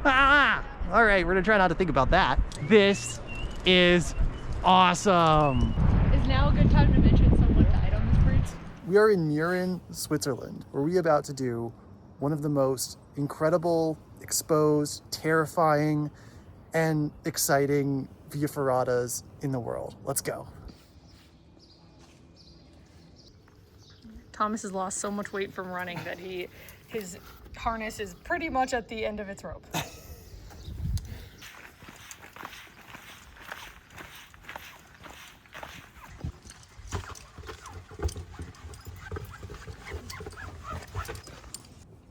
Ah! All right, we're gonna try not to think about that. This is awesome. Is now a good time to mention someone died on this bridge? We are in Mürren, Switzerland, where we are about to do one of the most incredible, exposed, terrifying, and exciting Via Ferratas in the world. Let's go. Thomas has lost so much weight from running that his harness is pretty much at the end of its rope.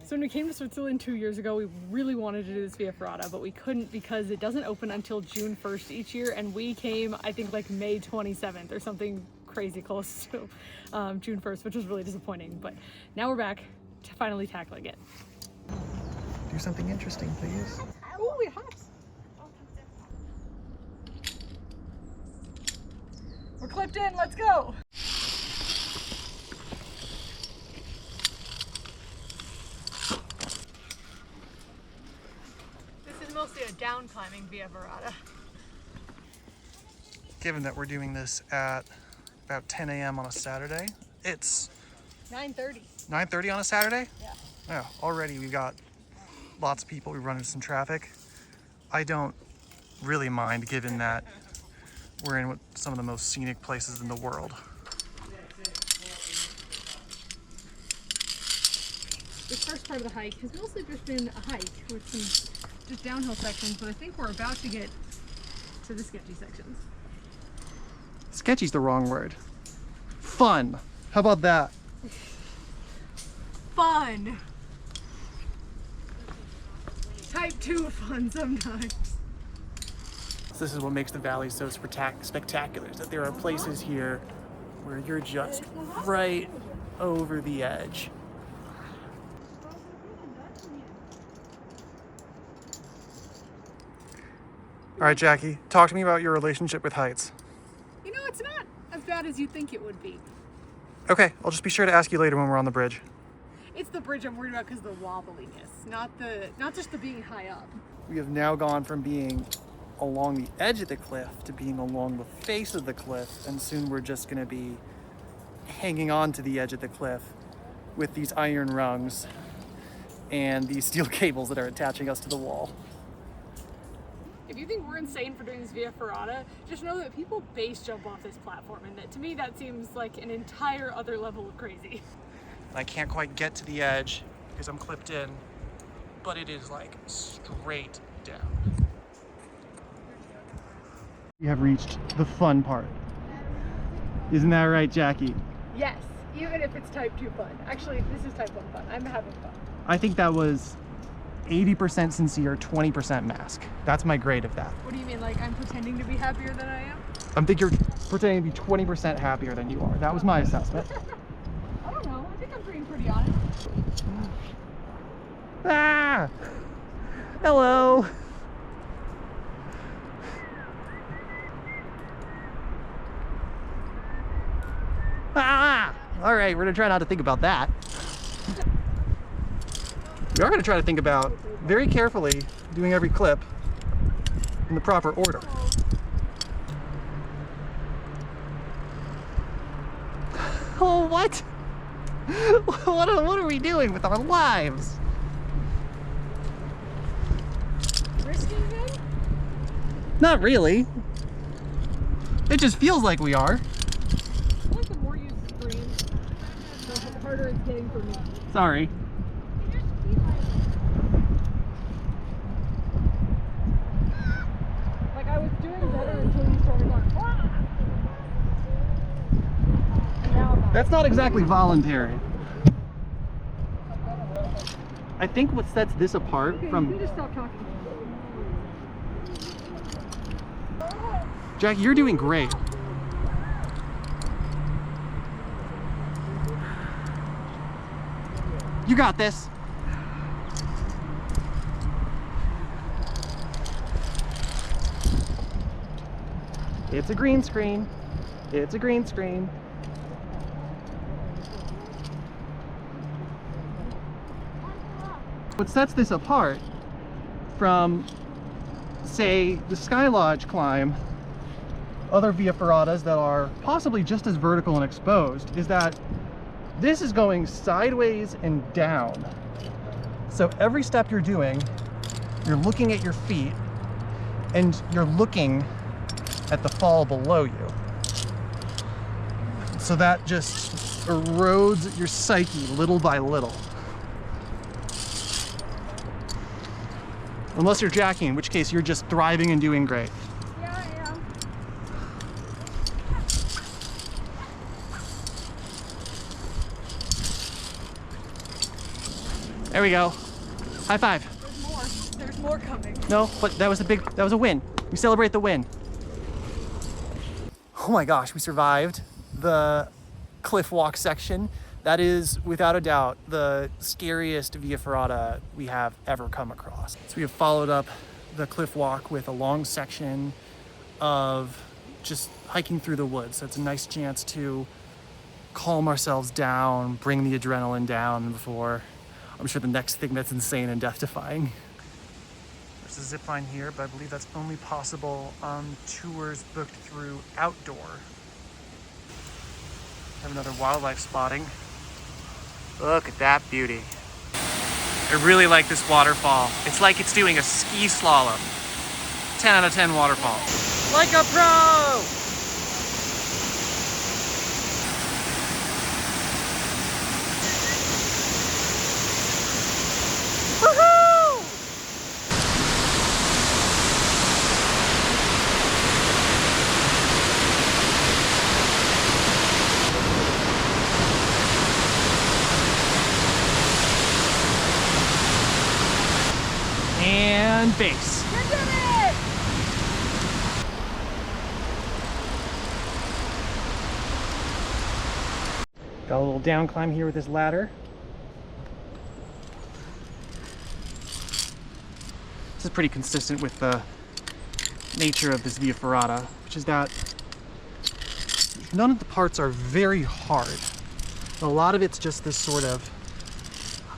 So when we came to Switzerland 2 years ago, we really wanted to do this Via Ferrata, but we couldn't because it doesn't open until June 1st each year, and we came, I think, like May 27th or something crazy close to June 1st, which was really disappointing. But now we're back to finally tackling it. Do something interesting, please. Oh, it has. We're clipped in, let's go. This is mostly a down climbing Via Ferrata. Given that we're doing this at about 10 a.m. on a Saturday, it's 9:30. 9:30 on a Saturday? Yeah. Yeah, already we got lots of people. We run into some traffic. I don't really mind, given that we're in some of the most scenic places in the world. This first part of the hike has mostly just been a hike with some just downhill sections, but I think we're about to get to the sketchy sections. Sketchy's the wrong word. Fun. How about that? Fun! Type 2 fun sometimes. This is what makes the valley so spectacular, is that there are places here where you're just right over the edge. All right, Jackie, talk to me about your relationship with heights. You know, it's not as bad as you'd think it would be. Okay, I'll just be sure to ask you later when we're on the bridge. It's the bridge I'm worried about because of the wobbliness, not just the being high up. We have now gone from being along the edge of the cliff to being along the face of the cliff, and soon we're just going to be hanging on to the edge of the cliff with these iron rungs and these steel cables that are attaching us to the wall. If you think we're insane for doing this Via Ferrata, just know that people base jump off this platform, and that to me that seems like an entire other level of crazy. I can't quite get to the edge because I'm clipped in, but it is like straight down. We have reached the fun part. Isn't that right, Jackie? Yes, even if it's type 2 fun. Actually, this is type 1 fun. I'm having fun. I think that was 80% sincere, 20% mask. That's my grade of that. What do you mean, like I'm pretending to be happier than I am? I think you're pretending to be 20% happier than you are. That was my assessment. I don't know. I think I'm being pretty honest. Ah! Hello! Ah! All right, we're gonna try not to think about that. We are gonna try to think about, very carefully, doing every clip in the proper order. Oh, what? What are we doing with our lives? Risking them? Not really. It just feels like we are. I feel like the more you scream, the harder it's getting for me. Sorry. Like I was doing better until you started going. And now I'm not. That's not exactly voluntary. I think what sets this apart Okay, you from... can just stop talking. Jackie, you're doing great. You got this. It's a green screen. It's a green screen. What sets this apart from, say, the Sky Lodge climb, other Via Ferratas that are possibly just as vertical and exposed, is that this is going sideways and down. So every step you're doing, you're looking at your feet and you're looking at the fall below you. So that just erodes your psyche little by little. Unless you're jacking, in which case you're just thriving and doing great. Yeah, I am. There we go. High five. There's more. There's more coming. No, but that was a win. We celebrate the win. Oh my gosh, we survived the cliff walk section. That is, without a doubt, the scariest Via Ferrata we have ever come across. So we have followed up the cliff walk with a long section of just hiking through the woods. So it's a nice chance to calm ourselves down, bring the adrenaline down before, I'm sure, the next thing that's insane and death-defying. There's a zip line here, but I believe that's only possible on tours booked through Outdoor. Have another wildlife spotting. Look at that beauty. I really like this waterfall. It's like it's doing a ski slalom. 10 out of 10 waterfall. Like a pro! Woohoo! And base. You did it! Got a little down climb here with this ladder. This is pretty consistent with the nature of this Via Ferrata, which is that none of the parts are very hard. A lot of it's just this sort of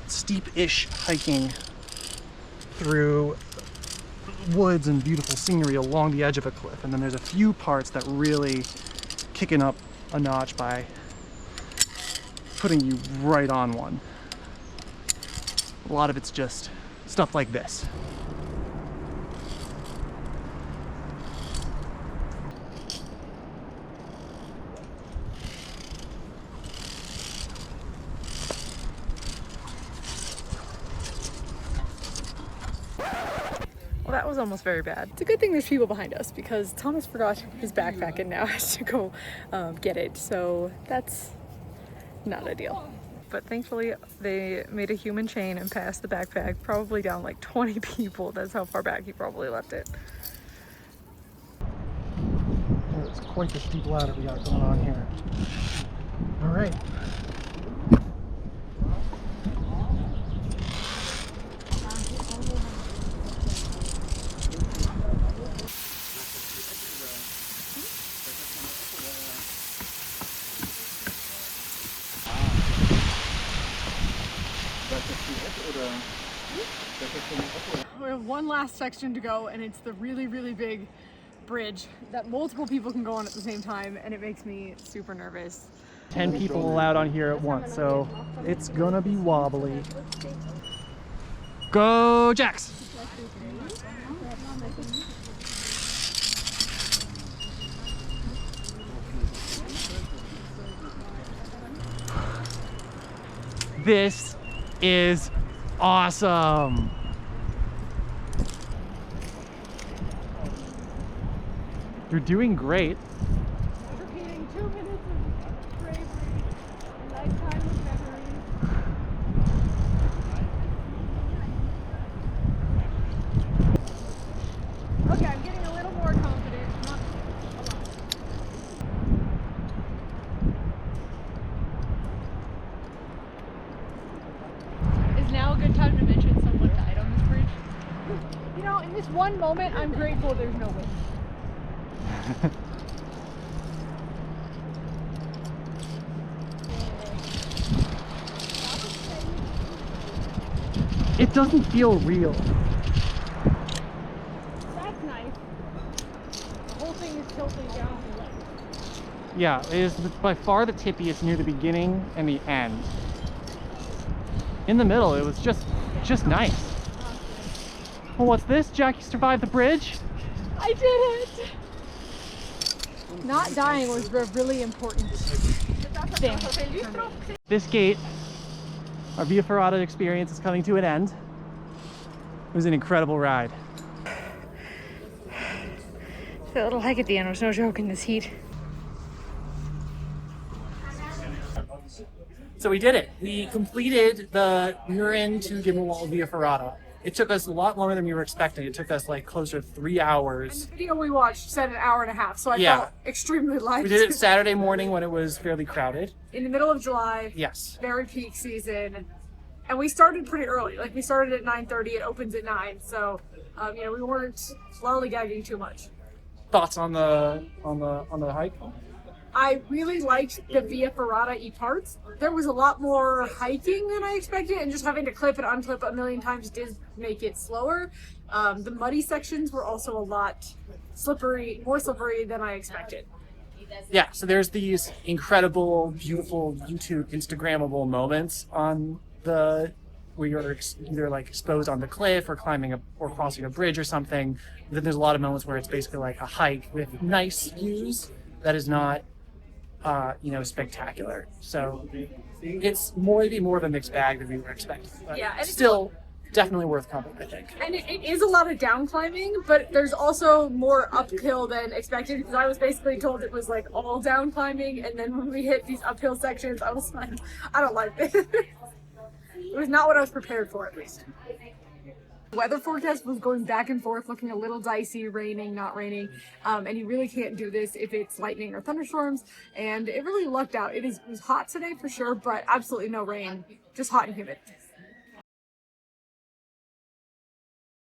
steep-ish hiking through woods and beautiful scenery along the edge of a cliff. And then there's a few parts that really kicking up a notch by putting you right on one. A lot of it's just stuff like this. Well, that was almost very bad. It's a good thing there's people behind us because Thomas forgot his backpack and now has to go get it. So that's not ideal. But thankfully they made a human chain and passed the backpack probably down like 20 people. That's how far back he probably left it. It's quite the steep ladder we got going on here. All right. We have one last section to go and it's the really, really big bridge that multiple people can go on at the same time and it makes me super nervous. 10 people allowed on here at once, so it's gonna be wobbly. Go Jacks! This is awesome! You're doing great. Repeating 2 minutes of bravery, a lifetime of memories. Okay, I'm getting a little more confident. Not a lot. Is now a good time to mention someone died on this bridge? You know, in this one moment, I'm grateful there's no wind. It doesn't feel real. Yeah, it is by far the tippiest near the beginning and the end. In the middle, it was just nice. Oh, what's this? Jackie survived the bridge? I did it! Not dying was a really important thing. This gate, our Via Ferrata experience is coming to an end. It was an incredible ride. That little hike at the end was no joke in this heat. So we did it. We completed the Mürren to Gimmelwald Via Ferrata. It took us a lot longer than we were expecting. It took us like closer to 3 hours. The video we watched said an hour and a half, so I Yeah. felt extremely light. We did it Saturday morning when it was fairly crowded. In the middle of July. Yes. Very peak season. And we started pretty early. Like we started at 9:30, it opens at 9. So, you know, we weren't lollygagging too much. Thoughts on the hike? I really liked the Via Ferrata parts. There was a lot more hiking than I expected, and just having to clip and unclip a million times did make it slower. The muddy sections were also a lot more slippery than I expected. Yeah, so there's these incredible, beautiful YouTube Instagrammable moments on the where you're either like exposed on the cliff or climbing or crossing a bridge or something. But then there's a lot of moments where it's basically like a hike with nice views that is not spectacular. So it's maybe more of a mixed bag than we were expecting. But Yeah, and it's still definitely worth coming, I think. And it is a lot of down climbing, but there's also more uphill than expected, because I was basically told it was like all down climbing, and then when we hit these uphill sections, I was like, I don't like this. It was not what I was prepared for, at least. Weather forecast was going back and forth, looking a little dicey, raining, not raining, and you really can't do this if it's lightning or thunderstorms, and it really lucked out. It was hot today for sure, but absolutely no rain, just hot and humid.